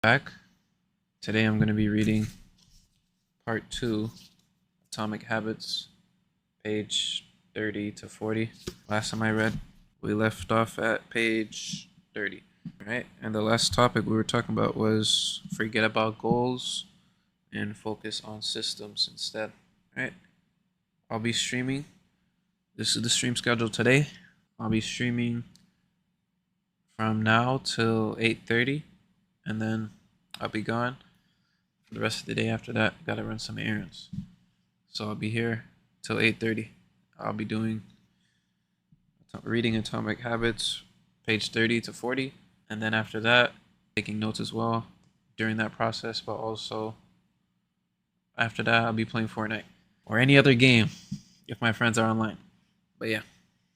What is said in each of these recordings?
Back. Today I'm going to be reading part 2, Atomic Habits, page 30 to 40. Last time I read, we left off at page 30. Right? And the last topic we were talking about was forget about goals and focus on systems instead. Right? I'll be streaming. This is the stream schedule today. I'll be streaming from now till 8:30, and then I'll be gone for the rest of the day. After that, gotta run some errands, so I'll be here till 8:30. I'll be reading Atomic Habits, page 30 to 40, and then after that, taking notes as well during that process. But also after that, I'll be playing Fortnite or any other game if my friends are online. But yeah,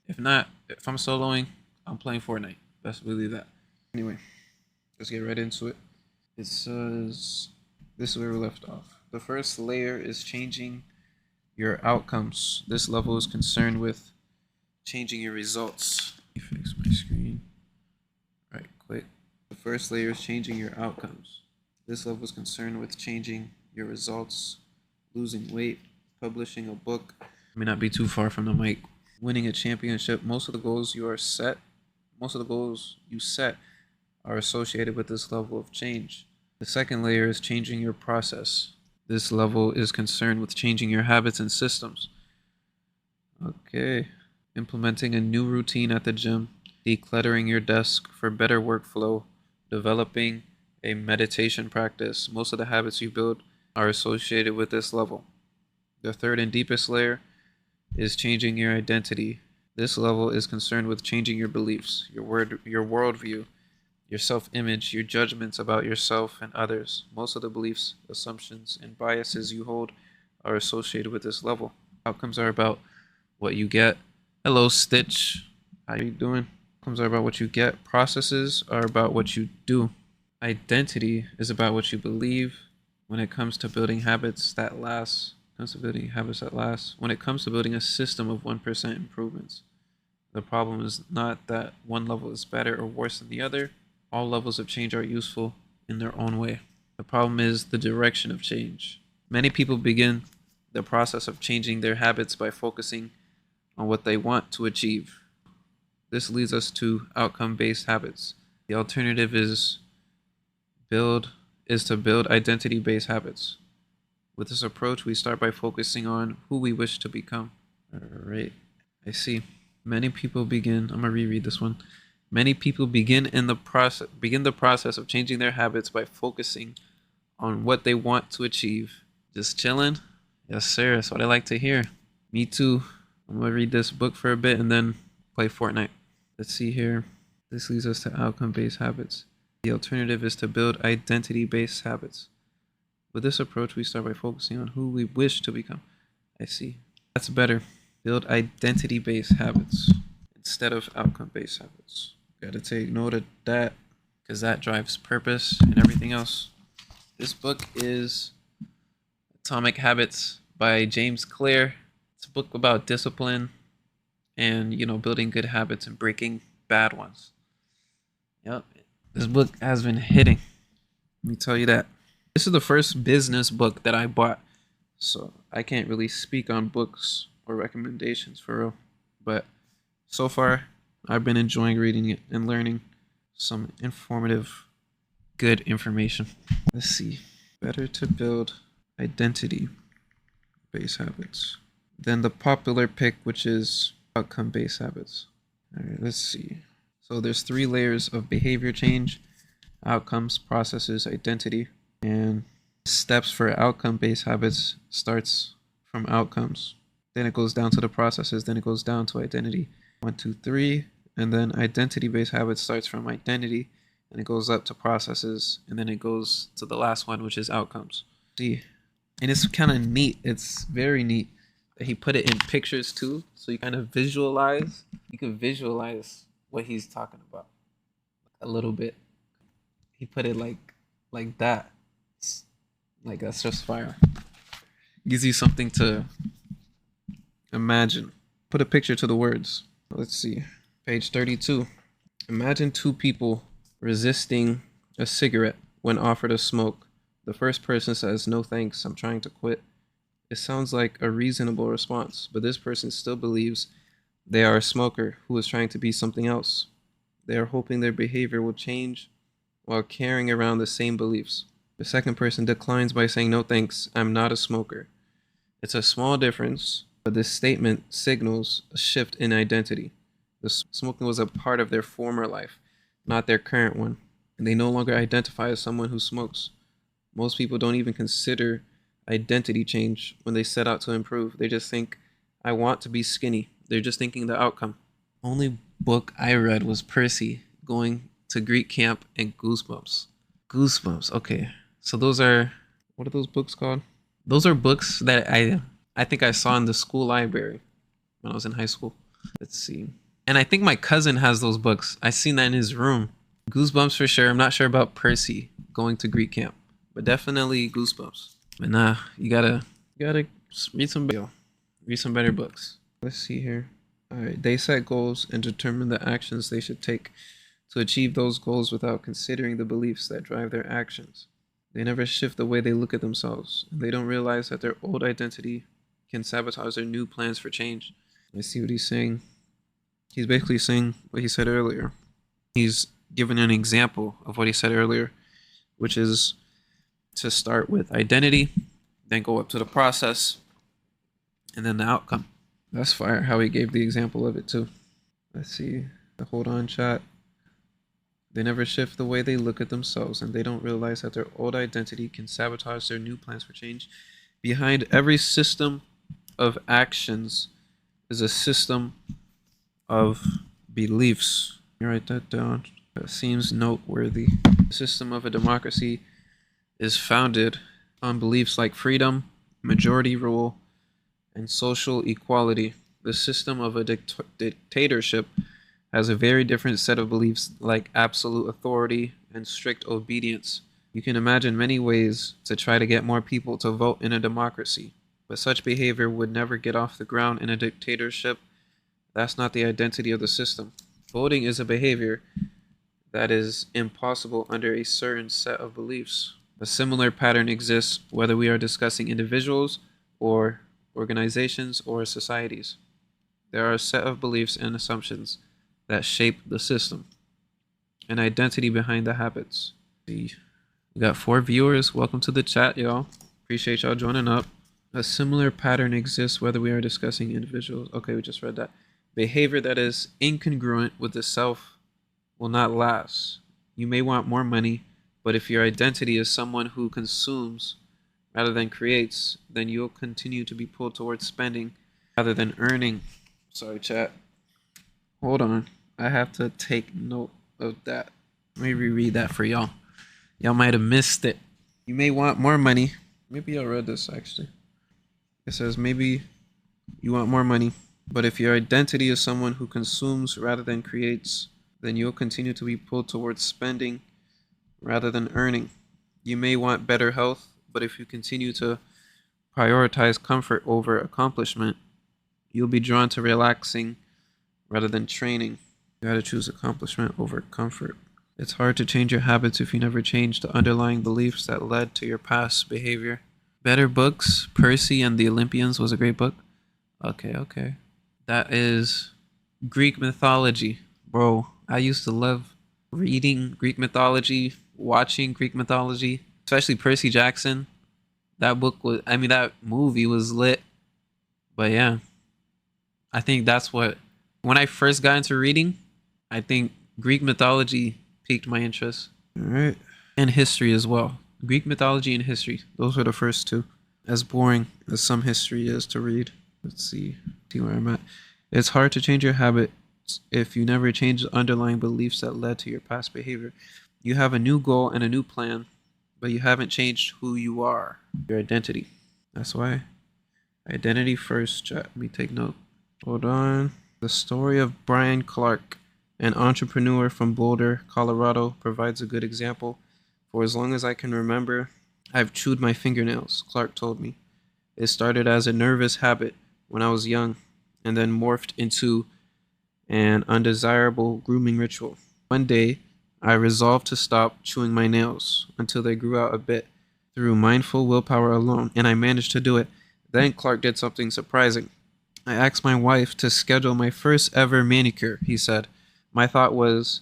if not, if I'm soloing, I'm playing Fortnite. Best believe that. Anyway, let's get right into it. It says, this is where we left off. The first layer is changing your outcomes. This level is concerned with changing your results. Let me fix my screen right quick. The first layer is changing your outcomes. This level is concerned with changing your results, losing weight, publishing a book. May not be too far from the mic. Winning a championship. Most of the goals you set are associated with this level of change. The second layer is changing your process. This level is concerned with changing your habits and systems. Okay. Implementing a new routine at the gym, decluttering your desk for better workflow, developing a meditation practice. Most of the habits you build are associated with this level. The third and deepest layer is changing your identity. This level is concerned with changing your beliefs, your worldview, your self-image, your judgments about yourself and others. Most of the beliefs, assumptions, and biases you hold are associated with this level. Outcomes are about what you get. Hello, Stitch. How you doing? Outcomes are about what you get. Processes are about what you do. Identity is about what you believe. When it comes to building habits that last, when it comes to building a system of 1% improvements, the problem is not that one level is better or worse than the other. All levels of change are useful in their own way. The problem is the direction of change. Many people begin the process of changing their habits by focusing on what they want to achieve. This leads us to outcome-based habits. The alternative is to build identity-based habits. With this approach, we start by focusing on who we wish to become. All right, I see. Many people begin. I'm gonna reread this one. Many people begin the process of changing their habits by focusing on what they want to achieve. Just chilling? Yes, sir. That's what I like to hear. Me too. I'm gonna read this book for a bit and then play Fortnite. Let's see here. This leads us to outcome-based habits. The alternative is to build identity-based habits. With this approach, we start by focusing on who we wish to become. I see. That's better. Build identity-based habits instead of outcome-based habits. Gotta take note of that because that drives purpose and everything else. This book is Atomic Habits by James Clear. It's a book about discipline and, building good habits and breaking bad ones. Yep. This book has been hitting. Let me tell you that. This is the first business book that I bought, so I can't really speak on books or recommendations for real. But so far, I've been enjoying reading it and learning some informative, good information. Let's see. Better to build identity-based habits than the popular pick, which is outcome-based habits. All right, let's see. So there's 3 layers of behavior change: outcomes, processes, identity. And steps for outcome-based habits starts from outcomes. Then it goes down to the processes. Then it goes down to identity. 1, 2, 3. And then identity-based habits starts from identity. And it goes up to processes. And then it goes to the last one, which is outcomes. See, and it's kind of neat. It's very neat that he put it in pictures too. So you kind of visualize. You can visualize what he's talking about a little bit. He put it like that. Like, that's just fire. Gives you something to imagine. Put a picture to the words. Let's see. Page 32. Imagine 2 people resisting a cigarette. when offered a smoke. The first person says, "No thanks, I'm trying to quit." It sounds like a reasonable response, but this person still believes they are a smoker who is trying to be something else. They are hoping their behavior will change while carrying around the same beliefs. The second person declines by saying, "No thanks, I'm not a smoker." It's a small difference, but this statement signals a shift in identity. The smoking was a part of their former life, not their current one, and they no longer identify as someone who smokes. Most people don't even consider identity change when they set out to improve. They just think, "I want to be skinny." They're just thinking the outcome. Only book I read was Percy going to Greek camp and Goosebumps. Goosebumps. Okay. So those are, what are those books called? Those are books that I think I saw in the school library when I was in high school. Let's see. And I think my cousin has those books. I seen that in his room. Goosebumps for sure. I'm not sure about Percy going to Greek camp, but definitely Goosebumps. But nah, you gotta read some better books. Let's see here. All right, they set goals and determine the actions they should take to achieve those goals without considering the beliefs that drive their actions. They never shift the way they look at themselves, and they don't realize that their old identity can sabotage their new plans for change. I see what he's saying. He's basically saying what he said earlier. He's given an example of what he said earlier, which is to start with identity, then go up to the process, and then the outcome. That's fire how he gave the example of it too. Let's see. Hold on, chat. They never shift the way they look at themselves, and they don't realize that their old identity can sabotage their new plans for change. Behind every system of actions is a system of beliefs. You write that down. That seems noteworthy. The system of a democracy is founded on beliefs like freedom, majority rule, and social equality. The system of a dictatorship has a very different set of beliefs like absolute authority and strict obedience. You can imagine many ways to try to get more people to vote in a democracy, but such behavior would never get off the ground in a dictatorship. That's not the identity of the system. Voting is a behavior that is impossible under a certain set of beliefs. A similar pattern exists whether we are discussing individuals or organizations or societies. There are a set of beliefs and assumptions that shape the system, and identity behind the habits. We got 4 viewers. Welcome to the chat, y'all. Appreciate y'all joining up. A similar pattern exists whether we are discussing individuals. Okay, we just read that. Behavior that is incongruent with the self will not last. You may want more money, but if your identity is someone who consumes rather than creates, then you'll continue to be pulled towards spending rather than earning. Sorry, chat. Hold on. I have to take note of that. Let me reread that for y'all. Y'all might have missed it. You may want more money. Maybe I read this actually. It says maybe you want more money, but if your identity is someone who consumes rather than creates, then you'll continue to be pulled towards spending rather than earning. You may want better health, but if you continue to prioritize comfort over accomplishment, you'll be drawn to relaxing rather than training. You gotta choose accomplishment over comfort. It's hard to change your habits if you never change the underlying beliefs that led to your past behavior. Better books. Percy and the Olympians was a great book. Okay. That is Greek mythology. Bro, I used to love reading Greek mythology, watching Greek mythology, especially Percy Jackson. That movie was lit. But yeah, I think that's what, when I first got into reading, I think Greek mythology piqued my interest. All right. And history as well. Greek mythology and history. Those were the first two. As boring as some history is to read. Let's see where I'm at. It's hard to change your habits if you never change the underlying beliefs that led to your past behavior. You have a new goal and a new plan, but you haven't changed who you are, your identity. That's why. Identity first, chat. Let me take note. Hold on. The story of Brian Clark, an entrepreneur from Boulder, Colorado, provides a good example. For as long as I can remember, I've chewed my fingernails, Clark told me. It started as a nervous habit when I was young, and then morphed into an undesirable grooming ritual. One day, I resolved to stop chewing my nails until they grew out a bit through mindful willpower alone, and I managed to do it. Then Clark did something surprising. I asked my wife to schedule my first ever manicure, he said. My thought was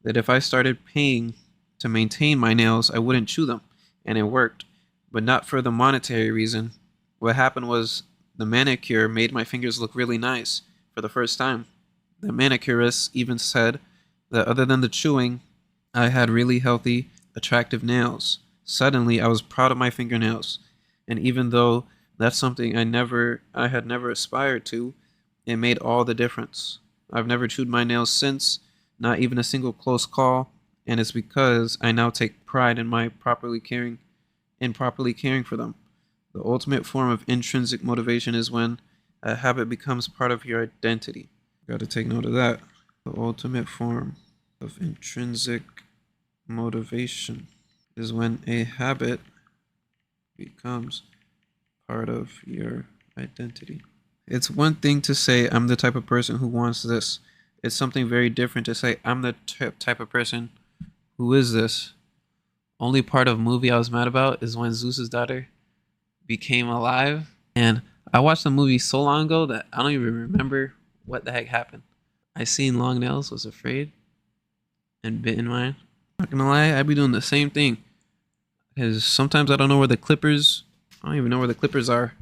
that if I started paying to maintain my nails, I wouldn't chew them, and it worked, but not for the monetary reason. What happened was the manicure made my fingers look really nice for the first time. The manicurist even said that other than the chewing, I had really healthy, attractive nails. Suddenly, I was proud of my fingernails, and even though that's something I had never aspired to, it made all the difference. I've never chewed my nails since, not even a single close call, and it's because I now take pride in my properly caring for them. The ultimate form of intrinsic motivation is when a habit becomes part of your identity. Got to take note of that. The ultimate form of intrinsic motivation is when a habit becomes part of your identity. It's one thing to say, I'm the type of person who wants this. It's something very different to say, I'm the type of person who is this. Only part of movie I was mad about is when Zeus's daughter became alive. And I watched the movie so long ago that I don't even remember what the heck happened. I seen long nails, was afraid, and bitten mine. Not gonna lie, I be doing the same thing. Because sometimes I don't know where the clippers, I don't even know where the clippers are.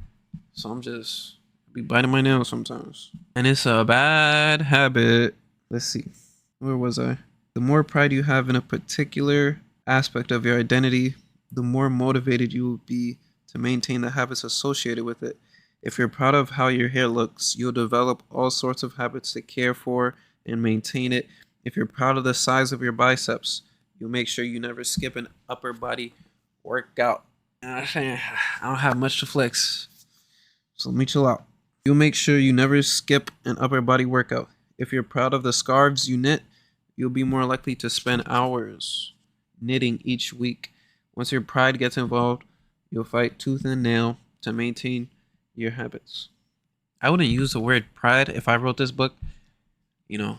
So I'm just be biting my nails sometimes. And it's a bad habit. Let's see. Where was I? The more pride you have in a particular aspect of your identity, the more motivated you will be to maintain the habits associated with it. If you're proud of how your hair looks, you'll develop all sorts of habits to care for and maintain it. If you're proud of the size of your biceps, you'll make sure you never skip an upper body workout. I don't have much to flex, so let me chill out. You'll make sure you never skip an upper body workout. If you're proud of the scarves you knit, you'll be more likely to spend hours knitting each week. Once your pride gets involved, you'll fight tooth and nail to maintain your habits. I wouldn't use the word pride if I wrote this book. You know,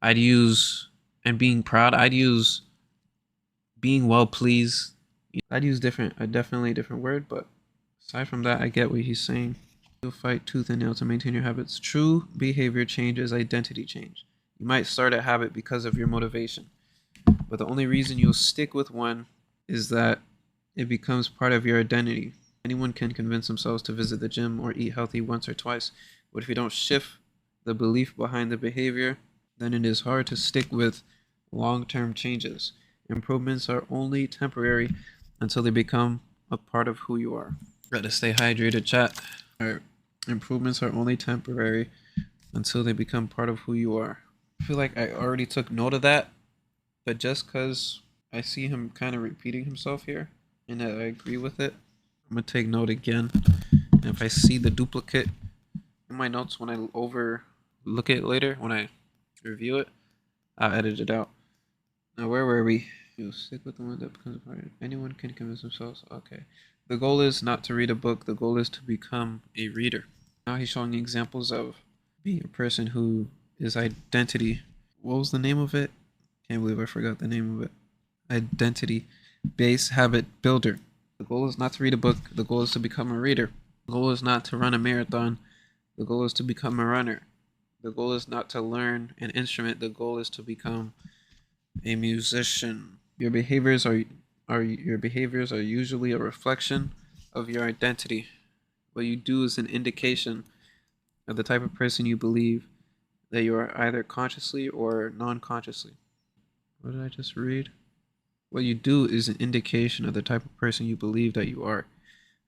I'd use, and being proud, I'd use being well pleased. I'd use definitely a different word, but aside from that, I get what he's saying. You'll fight tooth and nail to maintain your habits. True behavior change is identity change. You might start a habit because of your motivation, but the only reason you'll stick with one is that it becomes part of your identity. Anyone can convince themselves to visit the gym or eat healthy once or twice, but if you don't shift the belief behind the behavior, then it is hard to stick with long-term changes. Improvements are only temporary until they become a part of who you are. Gotta stay hydrated, chat. Alright. Improvements are only temporary until they become part of who you are. I feel like I already took note of that, but just because I see him kind of repeating himself here and that I agree with it, I'm gonna take note again. And if I see the duplicate in my notes when I overlook it later, when I review it, I'll edit it out. Now, where were we? You stick with the one that becomes a part. Anyone can convince themselves. Okay. The goal is not to read a book. The goal is to become a reader. Now he's showing examples of being a person who is identity. What was the name of it? Can't believe I forgot the name of it. Identity-based habit builder. The goal is not to read a book. The goal is to become a reader. The goal is not to run a marathon. The goal is to become a runner. The goal is not to learn an instrument. The goal is to become a musician. Your behaviors are usually a reflection of your identity. What you do is an indication of the type of person you believe that you are, either consciously or non-consciously. What did I just read? What you do is an indication of the type of person you believe that you are,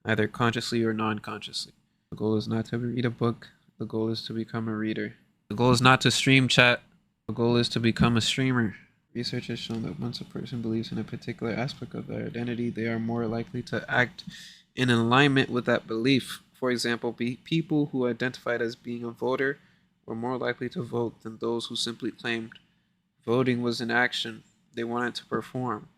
either consciously or non-consciously. The goal is not to read a book. The goal is to become a reader. The goal is not to stream chat. The goal is to become a streamer. Research has shown that once a person believes in a particular aspect of their identity, they are more likely to act in alignment with that belief. For example, people who identified as being a voter were more likely to vote than those who simply claimed voting was an action they wanted to perform.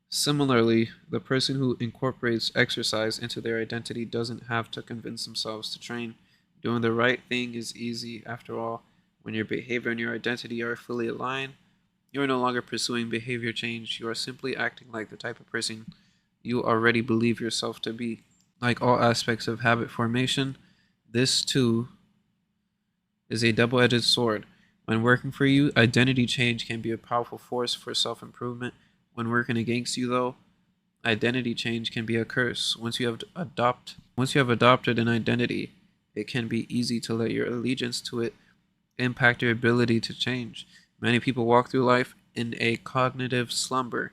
Similarly, the person who incorporates exercise into their identity doesn't have to convince themselves to train. Doing the right thing is easy. After all, when your behavior and your identity are fully aligned, You are no longer pursuing behavior change. You are simply acting like the type of person you already believe yourself to be. Like all aspects of habit formation, this too is a double-edged sword. When working for you, identity change can be a powerful force for self-improvement. When working against you, though, identity change can be a curse. Once you have adopted an identity, it can be easy to let your allegiance to it impact your ability to change. Many people walk through life in a cognitive slumber,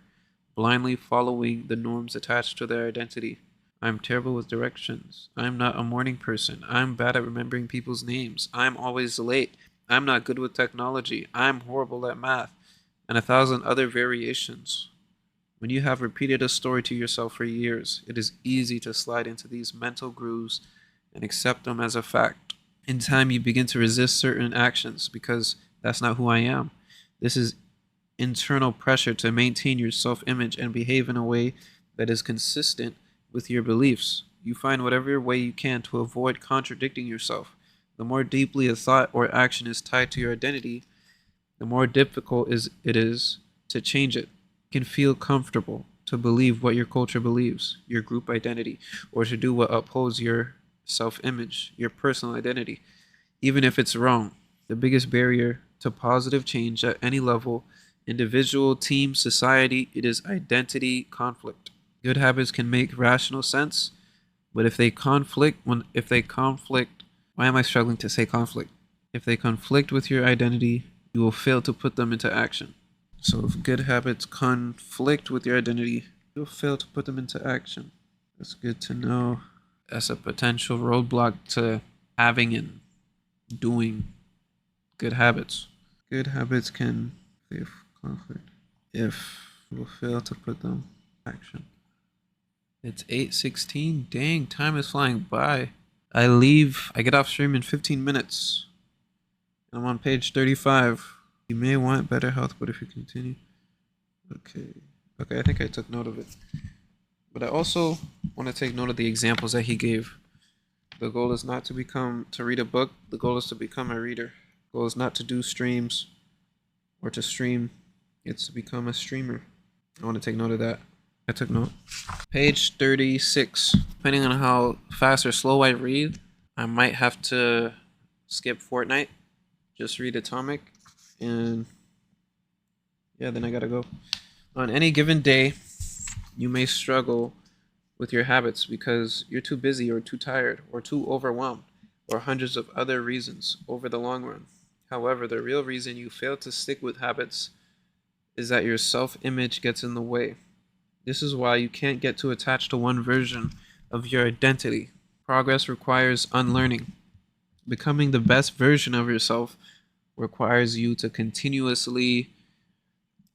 blindly following the norms attached to their identity. I'm terrible with directions. I'm not a morning person. I'm bad at remembering people's names. I'm always late. I'm not good with technology. I'm horrible at math. And a thousand other variations. When you have repeated a story to yourself for years, it is easy to slide into these mental grooves and accept them as a fact. In time, you begin to resist certain actions because that's not who I am. This is internal pressure to maintain your self image and behave in a way that is consistent with your beliefs. You find whatever way you can to avoid contradicting yourself. The more deeply a thought or action is tied to your identity, the more difficult it is to change it. You can feel comfortable to believe what your culture believes, your group identity, or to do what upholds your self image, your personal identity, even if it's wrong. The biggest barrier to positive change at any level, individual, team, society, it is identity conflict. Good habits can make rational sense, but if they conflict, why am I struggling to say conflict? If they conflict with your identity, you will fail to put them into action. So if good habits conflict with your identity, you'll fail to put them into action. That's good to know. That's a potential roadblock to having and doing good habits. Good habits can face conflict if you will fail to put them in action. It's 8:16. Dang, time is flying by. I get off stream in 15 minutes. I'm on page 35. You may want better health, but if you continue. Okay, I think I took note of it. But I also want to take note of the examples that he gave. The goal is not to read a book. The goal is to become a reader. The goal is not to do streams or to stream. It's to become a streamer. I want to take note of that. I took note. Page 36. Depending on how fast or slow I read, I might have to skip Fortnite. Just read Atomic. And yeah, then I gotta go. On any given day, you may struggle with your habits because you're too busy or too tired or too overwhelmed or hundreds of other reasons over the long run. However, the real reason you fail to stick with habits is that your self-image gets in the way. This is why you can't get too attached to one version of your identity. Progress requires unlearning. Becoming the best version of yourself requires you to continuously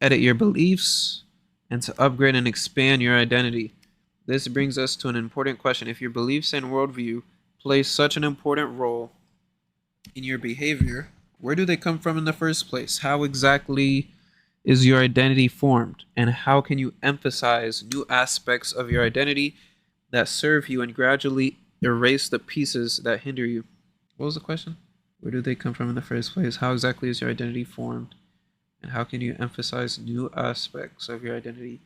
edit your beliefs and to upgrade and expand your identity. This brings us to an important question. If your beliefs and worldview play such an important role in your behavior, where do they come from in the first place? How exactly is your identity formed? And how can you emphasize new aspects of your identity that serve you and gradually erase the pieces that hinder you? What was the question? Where do they come from in the first place? How exactly is your identity formed? And how can you emphasize new aspects of your identity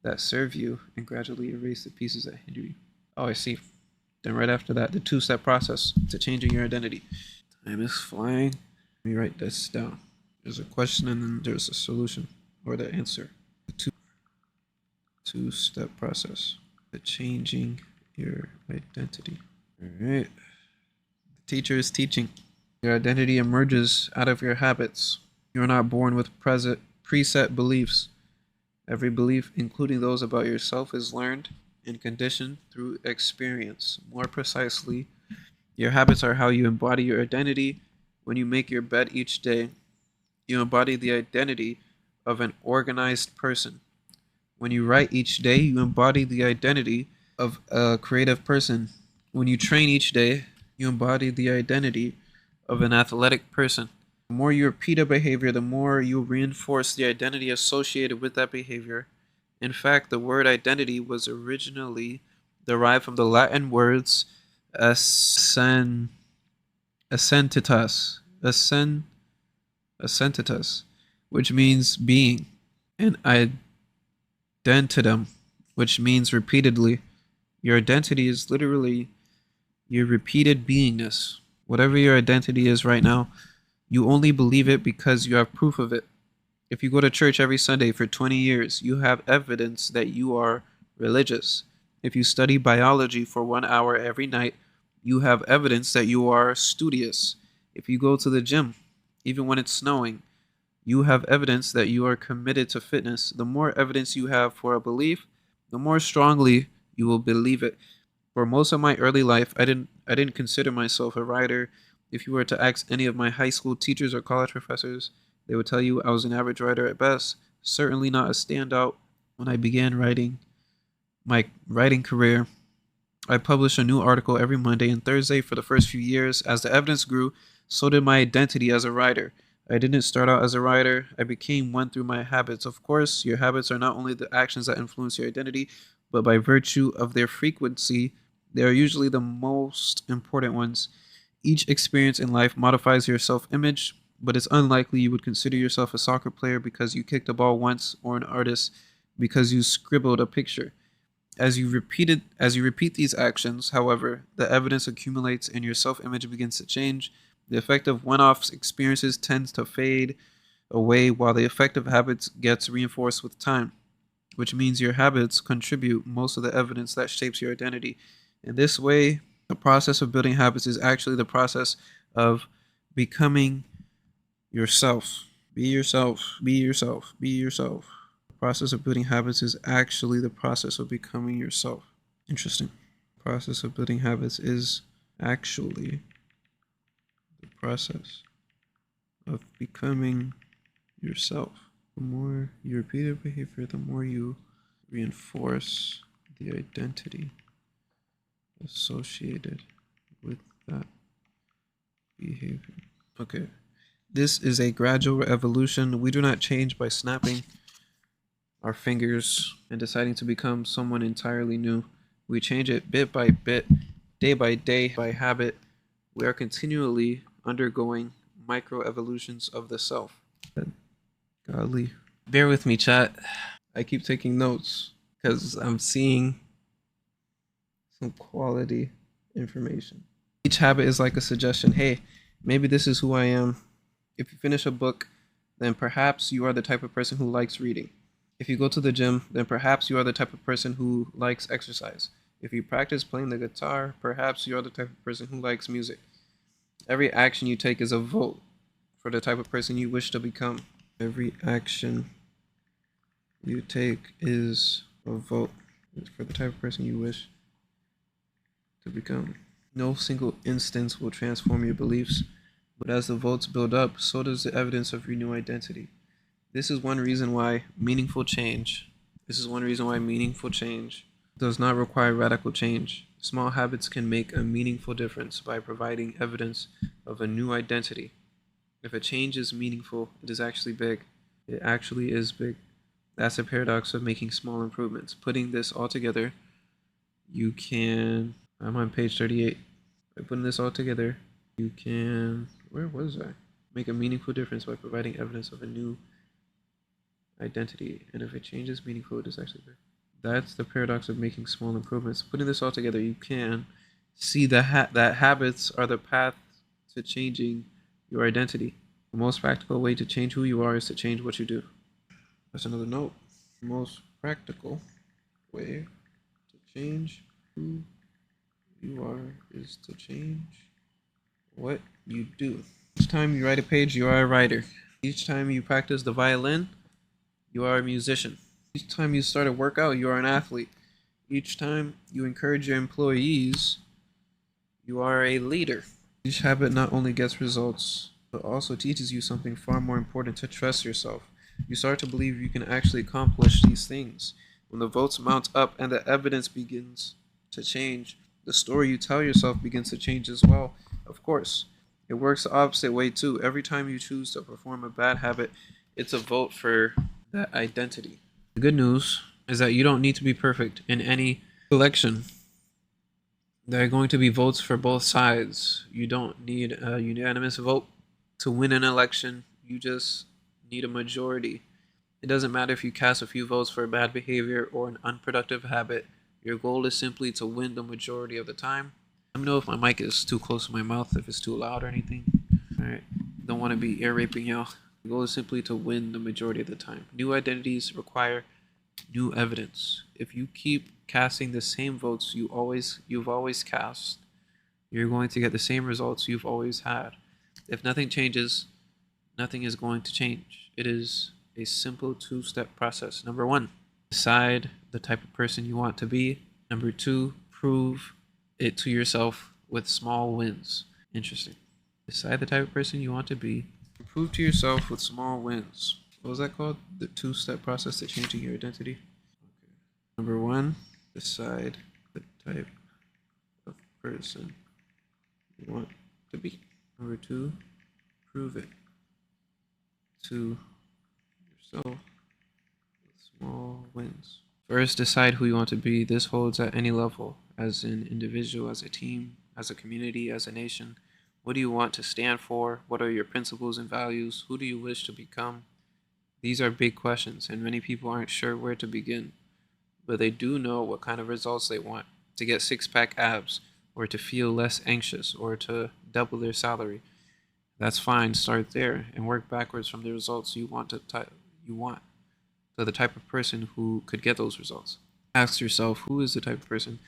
that serve you and gradually erase the pieces that hinder you? Oh, I see. Then right after that, the two-step process to changing your identity. Time is flying. Let me write this down. There's a question and then there's a solution or the answer. The two-step process to changing your identity. All right. The teacher is teaching. Your identity emerges out of your habits. You are not born with preset beliefs. Every belief, including those about yourself, is learned and conditioned through experience. More precisely, your habits are how you embody your identity. When you make your bed each day, you embody the identity of an organized person. When you write each day, you embody the identity of a creative person. When you train each day, you embody the identity of an athletic person. The more you repeat a behavior, the more you reinforce the identity associated with that behavior. In fact, the word identity was originally derived from the Latin words assentitas, assentitas, which means being, and identitum, which means repeatedly. Your identity is literally your repeated beingness. Whatever your identity is right now, you only believe it because you have proof of it. If you go to church every Sunday for 20 years, you have evidence that you are religious. If you study biology for 1 hour every night, you have evidence that you are studious. If you go to the gym, even when it's snowing, you have evidence that you are committed to fitness. The more evidence you have for a belief, the more strongly you will believe it. For most of my early life, I didn't consider myself a writer. If you were to ask any of my high school teachers or college professors, they would tell you I was an average writer at best, certainly not a standout. When I began writing my writing career, I published a new article every Monday and Thursday for the first few years. As the evidence grew, so did my identity as a writer. I didn't start out as a writer, I became one through my habits. Of course, your habits are not only the actions that influence your identity, but by virtue of their frequency, they are usually the most important ones. Each experience in life modifies your self image, but it's unlikely you would consider yourself a soccer player because you kicked a ball once or an artist because you scribbled a picture. As you repeat these actions, however, the evidence accumulates and your self-image begins to change. The effect of one-off experiences tends to fade away while the effect of habits gets reinforced with time, which means your habits contribute most of the evidence that shapes your identity. In this way, the process of building habits is actually the process of becoming yourself. Be yourself. Be yourself. Be yourself. The process of building habits is actually the process of becoming yourself. Interesting. The process of building habits is actually the process of becoming yourself. The more you repeat a behavior, the more you reinforce the identity associated with that behavior. Okay. This is a gradual evolution. We do not change by snapping our fingers and deciding to become someone entirely new. We change it bit by bit, day by day, by habit. We are continually undergoing micro evolutions of the self. Godly. Bear with me, chat. I keep taking notes because I'm seeing some quality information. Each habit is like a suggestion. Hey, maybe this is who I am. If you finish a book, then perhaps you are the type of person who likes reading. If you go to the gym, then perhaps you are the type of person who likes exercise. If you practice playing the guitar, perhaps you are the type of person who likes music. Every action you take is a vote for the type of person you wish to become. Every action you take is a vote for the type of person you wish to become. No single instance will transform your beliefs, but as the votes build up, so does the evidence of your new identity. This is one reason why meaningful change does not require radical change. Small habits can make a meaningful difference by providing evidence of a new identity. If a change is meaningful, it is actually big. It actually is big. That's the paradox of making small improvements. Putting this all together, I'm on page 38. By putting this all together, where was I? Make a meaningful difference by providing evidence of a new identity. And if a change is meaningful, it is actually big. That's the paradox of making small improvements. Putting this all together, you can see that habits are the path to changing your identity. The most practical way to change who you are is to change what you do. That's another note. The most practical way to change who you are is to change what you do. Each time you write a page, you are a writer. Each time you practice the violin, you are a musician. Each time you start a workout, you are an athlete. Each time you encourage your employees, you are a leader. Each habit not only gets results, but also teaches you something far more important: to trust yourself. You start to believe you can actually accomplish these things. When the votes mount up and the evidence begins to change, the story you tell yourself begins to change as well. Of course, it works the opposite way too. Every time you choose to perform a bad habit, it's a vote for that identity. The good news is that you don't need to be perfect in any election. There are going to be votes for both sides. You don't need a unanimous vote to win an election. You just need a majority. It doesn't matter if you cast a few votes for bad behavior or an unproductive habit. Your goal is simply to win the majority of the time. Let me know if my mic is too close to my mouth, if it's too loud or anything. Alright, don't want to be ear raping y'all. The goal is simply to win the majority of the time. New identities require new evidence. If you keep casting the same votes you've always cast, you're going to get the same results you've always had. If nothing changes, nothing is going to change. It is a simple two-step process. Number 1, decide the type of person you want to be. Number 2, prove it to yourself with small wins. Interesting. Decide the type of person you want to be. Prove to yourself with small wins. What was that called? The two-step process to changing your identity. Okay. Number 1, decide the type of person you want to be. Number 2, prove it to yourself with small wins. First, decide who you want to be. This holds at any level, as an individual, as a team, as a community, as a nation. What do you want to stand for? What are your principles and values? Who do you wish to become? These are big questions, and many people aren't sure where to begin, but they do know what kind of results they want. To get six-pack abs, or to feel less anxious, or to double their salary. That's fine. Start there and work backwards from the results you want to the type of person who could get those results. Ask yourself, who is the type of person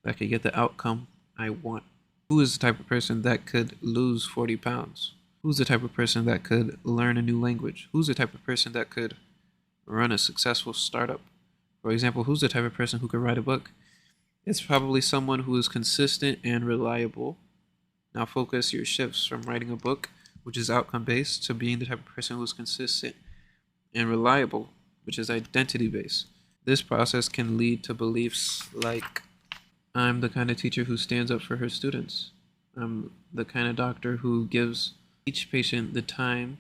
that could get the outcome I want? Who is the type of person that could lose 40 pounds? Who's the type of person that could learn a new language? Who's the type of person that could run a successful startup? For example, who's the type of person who could write a book? It's probably someone who is consistent and reliable. Now focus your shifts from writing a book, which is outcome-based, to being the type of person who is consistent and reliable, which is identity-based. This process can lead to beliefs like, I'm the kind of teacher who stands up for her students. I'm the kind of doctor who gives each patient the time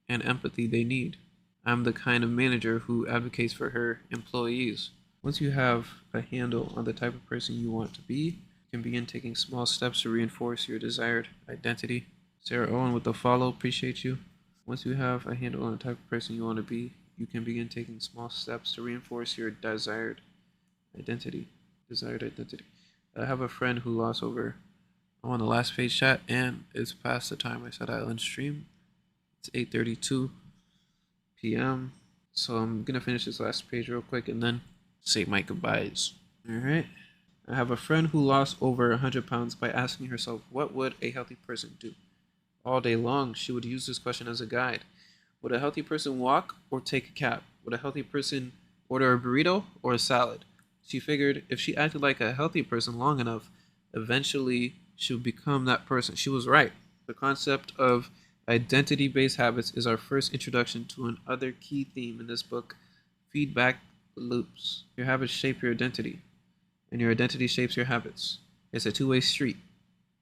and empathy they need. I'm the kind of manager who advocates for her employees. Once you have a handle on the type of person you want to be, you can begin taking small steps to reinforce your desired identity. Sarah Owen with the follow, appreciate you. Once you have a handle on the type of person you want to be, you can begin taking small steps to reinforce your desired identity. I have a friend who lost over, I'm on the last page chat, and it's past the time I said I'll end stream. It's 8:32 p.m. So I'm gonna finish this last page real quick and then say my goodbyes. Alright. I have a friend who lost over 100 pounds by asking herself, what would a healthy person do? All day long, she would use this question as a guide. Would a healthy person walk or take a cab? Would a healthy person order a burrito or a salad? She figured if she acted like a healthy person long enough, eventually she would become that person. She was right. The concept of identity-based habits is our first introduction to another key theme in this book, feedback loops. Your habits shape your identity, and your identity shapes your habits. It's a two-way street.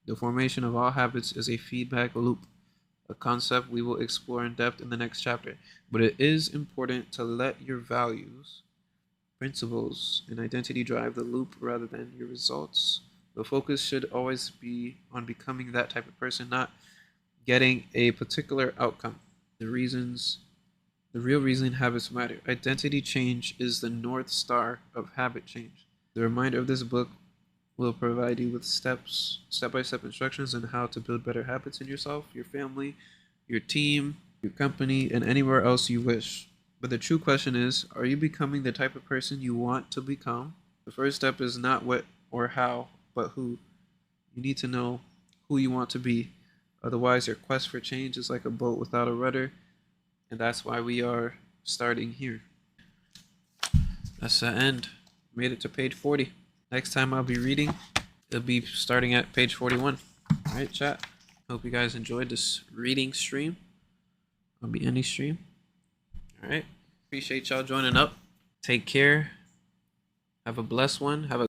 The formation of all habits is a feedback loop, a concept we will explore in depth in the next chapter. But it is important to let your values, principles, and identity drive the loop rather than your results. The focus should always be on becoming that type of person, not getting a particular outcome. The real reason habits matter. Identity change is the North Star of habit change. The reminder of this book will provide you with step-by-step instructions on how to build better habits in yourself, your family, your team, your company, and anywhere else you wish. But the true question is, are you becoming the type of person you want to become? The first step is not what or how, but who. You need to know who you want to be. Otherwise, your quest for change is like a boat without a rudder, and that's why we are starting here. That's the end. Made it to page 40. Next time I'll be reading, it'll be starting at page 41. All right, chat. Hope you guys enjoyed this reading stream. I'll be ending stream. All right. Appreciate y'all joining up. Take care. Have a blessed one. Have a